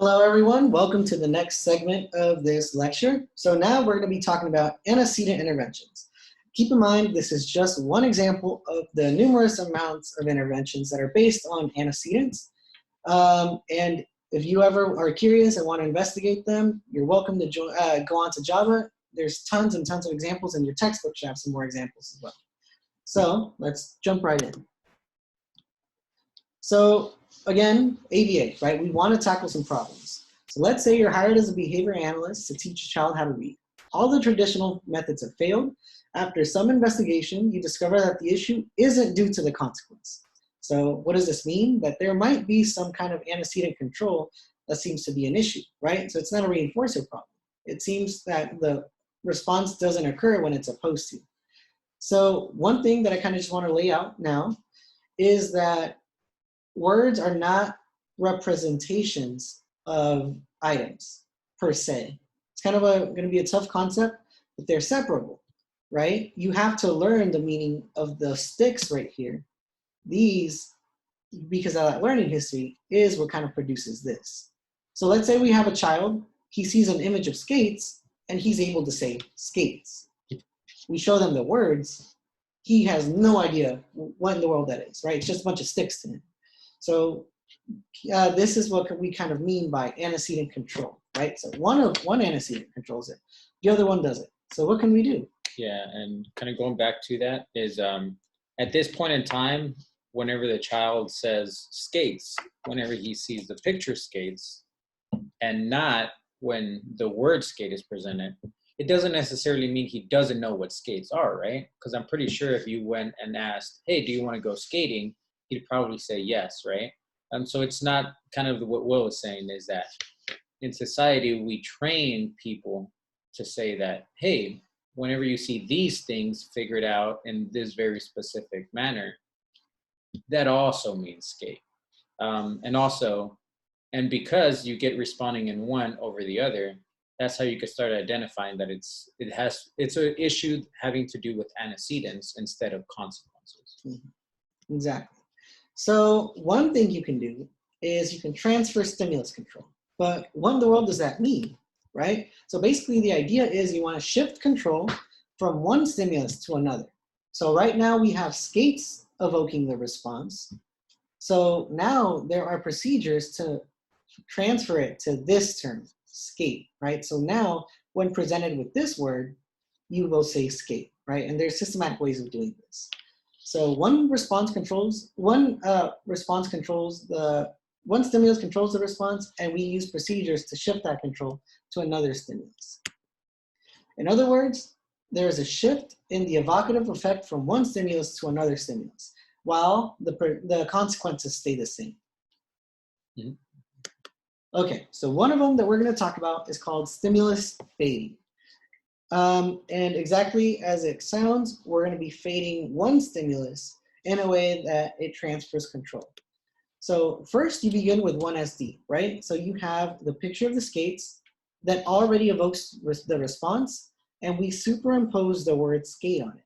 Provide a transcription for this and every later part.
Hello, everyone. Welcome to the next segment of this lecture. So now we're going to be talking about antecedent interventions. Keep in mind, this is just one example of the numerous amounts of interventions that are based on antecedents. And if you ever are curious and want to investigate them, you're welcome to go on to Java. There's tons and tons of examples, and your textbook should have some more examples as well. So let's jump right in. So again, ABA, right? We want to tackle some problems. So let's say you're hired as a behavior analyst to teach a child how to read. All the traditional methods have failed. After some investigation, you discover that the issue isn't due to the consequence. So what does this mean? That there might be some kind of antecedent control that seems to be an issue, right? So it's not a reinforcer problem. It seems that the response doesn't occur when it's supposed to. So one thing that I kind of just want to lay out now is that words are not representations of items per se. It's kind of going to be a tough concept, but they're separable, right? You have to learn the meaning of the sticks right here. These, because of that learning history, is what kind of produces this. So let's say we have a child, he sees an image of skates, and he's able to say skates. We show them the words, he has no idea what in the world that is, right? It's just a bunch of sticks to him. So this is what we kind of mean by antecedent control, right? So one antecedent controls it, the other one doesn't. So what can we do? Yeah, and kind of going back to that is at this point in time, whenever the child says skates, whenever he sees the picture skates, and not when the word skate is presented, it doesn't necessarily mean he doesn't know what skates are, right? Because I'm pretty sure if you went and asked, hey, do you want to go skating? He'd probably say yes, right? So it's not kind of what Will was saying is that in society, we train people to say that, hey, whenever you see these things figured out in this very specific manner, that also means skate. And because you get responding in one over the other, that's how you can start identifying that it's an issue having to do with antecedents instead of consequences. Mm-hmm. Exactly. So one thing you can do is you can transfer stimulus control. But what in the world does that mean, right? So basically the idea is you want to shift control from one stimulus to another. So right now we have skates evoking the response. So now there are procedures to transfer it to this term, skate, right? So now when presented with this word, you will say skate, right? And there's systematic ways of doing this. So one stimulus controls the response, and we use procedures to shift that control to another stimulus. In other words, there is a shift in the evocative effect from one stimulus to another stimulus, while the consequences stay the same. Mm-hmm. Okay, so one of them that we're going to talk about is called stimulus fading. And exactly as it sounds, we're going to be fading one stimulus in a way that it transfers control. So first you begin with one SD, right? So you have the picture of the skates that already evokes the response, and we superimpose the word skate on it,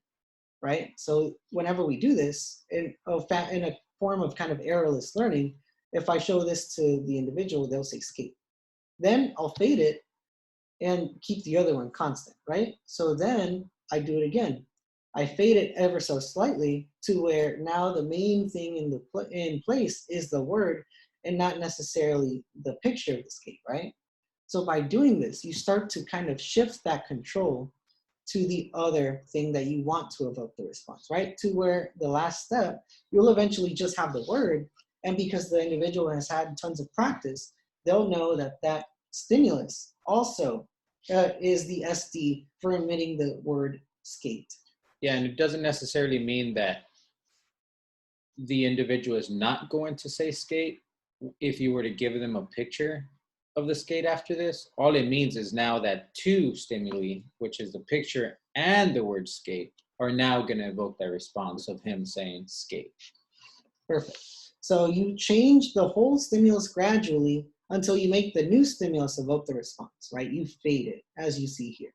right? So whenever we do this, in a form of kind of errorless learning, if I show this to the individual, they'll say skate. Then I'll fade it and keep the other one constant, right? So then I do it again. I fade it ever so slightly to where now the main thing in place is the word and not necessarily the picture of the skate, right? So by doing this, you start to kind of shift that control to the other thing that you want to evoke the response, right? To where the last step, you'll eventually just have the word, and because the individual has had tons of practice, they'll know that that stimulus also is the SD for emitting the word skate. Yeah, and it doesn't necessarily mean that the individual is not going to say skate if you were to give them a picture of the skate after this. All it means is now that two stimuli, which is the picture and the word skate, are now going to evoke that response of him saying skate. Perfect. So you change the whole stimulus gradually until you make the new stimulus evoke the response, right? You fade it, as you see here.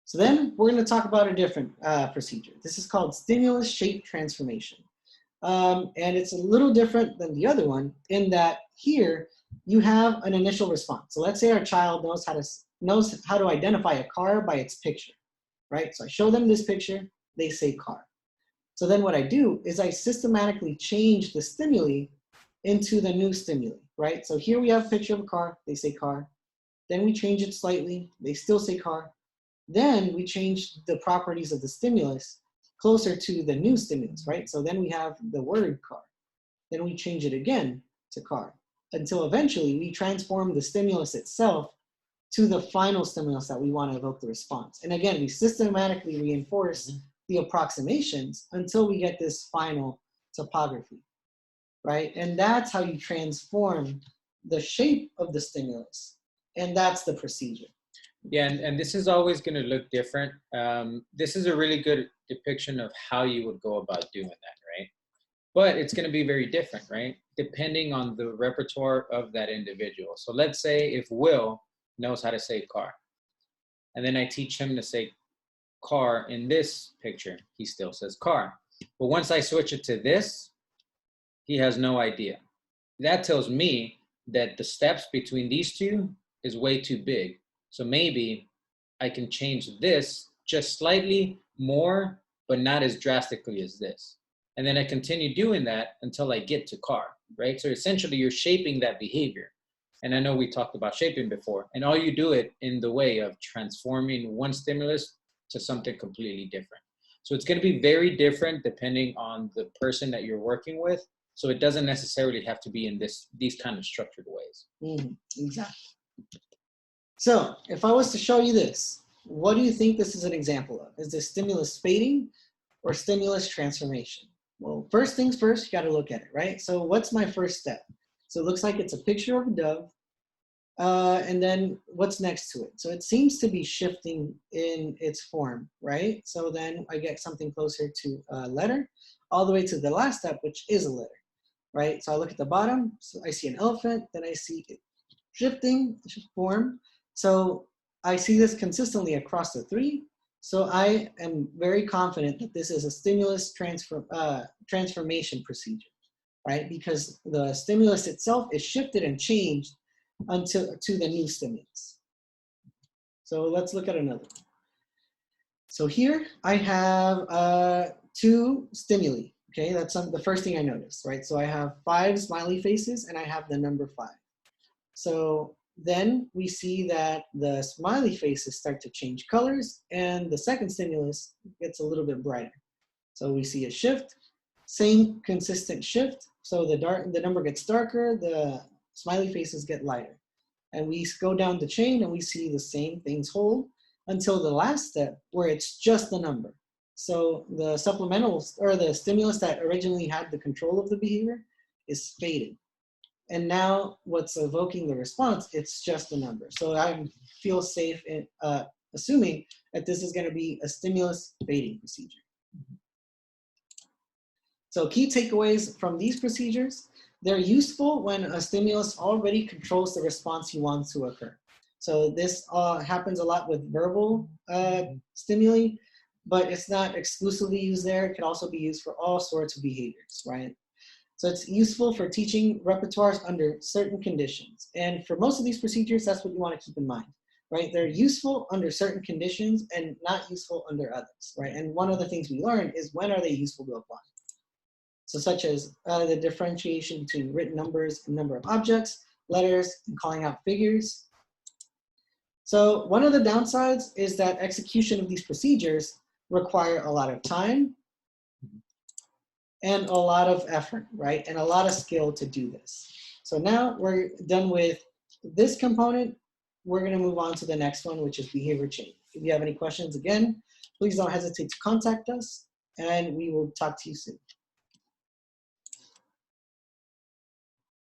So then we're going to talk about a different procedure. This is called stimulus shape transformation. And it's a little different than the other one in that here, you have an initial response. So let's say our child knows how to identify a car by its picture, right? So I show them this picture, they say car. So then what I do is I systematically change the stimuli into the new stimuli, right? So here we have a picture of a car, they say car. Then we change it slightly, they still say car. Then we change the properties of the stimulus closer to the new stimulus, right? So then we have the word car. Then we change it again to car until eventually we transform the stimulus itself to the final stimulus that we want to evoke the response. And again, we systematically reinforce the approximations until we get this final topography, right? And that's how you transform the shape of the stimulus. And that's the procedure. Yeah, and this is always going to look different. This is a really good depiction of how you would go about doing that, right? But it's going to be very different, right? Depending on the repertoire of that individual. So let's say if Will knows how to say car, and then I teach him to say car in this picture, he still says car. But once I switch it to this, he has no idea. That tells me that the steps between these two is way too big. So maybe I can change this just slightly more, but not as drastically as this. And then I continue doing that until I get to car, right? So essentially you're shaping that behavior. And I know we talked about shaping before, and all you do it in the way of transforming one stimulus to something completely different. So it's going to be very different depending on the person that you're working with. So it doesn't necessarily have to be in these kind of structured ways. Exactly. So if I was to show you this, what do you think this is an example of? Is this stimulus fading or stimulus transformation? Well, first things first, you got to look at it, right? So what's my first step? So it looks like it's a picture of a dove. And then what's next to it? So it seems to be shifting in its form, right? So then I get something closer to a letter, all the way to the last step, which is a letter, right? So I look at the bottom, so I see an elephant, then I see it shifting form. So I see this consistently across the three. So I am very confident that this is a stimulus transformation procedure, right? Because the stimulus itself is shifted and changed to the new stimulus. So let's look at another one. So here I have two stimuli. Okay, that's the first thing I noticed, right? So I have 5 smiley faces and I have the number 5. So then we see that the smiley faces start to change colors and the second stimulus gets a little bit brighter. So we see a shift, same consistent shift. So the number gets darker, the smiley faces get lighter. And we go down the chain and we see the same things hold until the last step where it's just the number. So the supplementals or the stimulus that originally had the control of the behavior is faded. And now what's evoking the response, it's just a number. So I feel safe in assuming that this is going to be a stimulus fading procedure. So key takeaways from these procedures: they're useful when a stimulus already controls the response you want to occur. So this happens a lot with verbal stimuli, but it's not exclusively used there. It can also be used for all sorts of behaviors, right? So it's useful for teaching repertoires under certain conditions. And for most of these procedures, that's what you want to keep in mind, right? They're useful under certain conditions and not useful under others, right? And one of the things we learned is when are they useful to apply? So such as the differentiation between written numbers and number of objects, letters, and calling out figures. So one of the downsides is that execution of these procedures require a lot of time and a lot of effort, right? And a lot of skill to do this. So now we're done with this component. We're gonna move on to the next one, which is behavior change. If you have any questions, again, please don't hesitate to contact us and we will talk to you soon.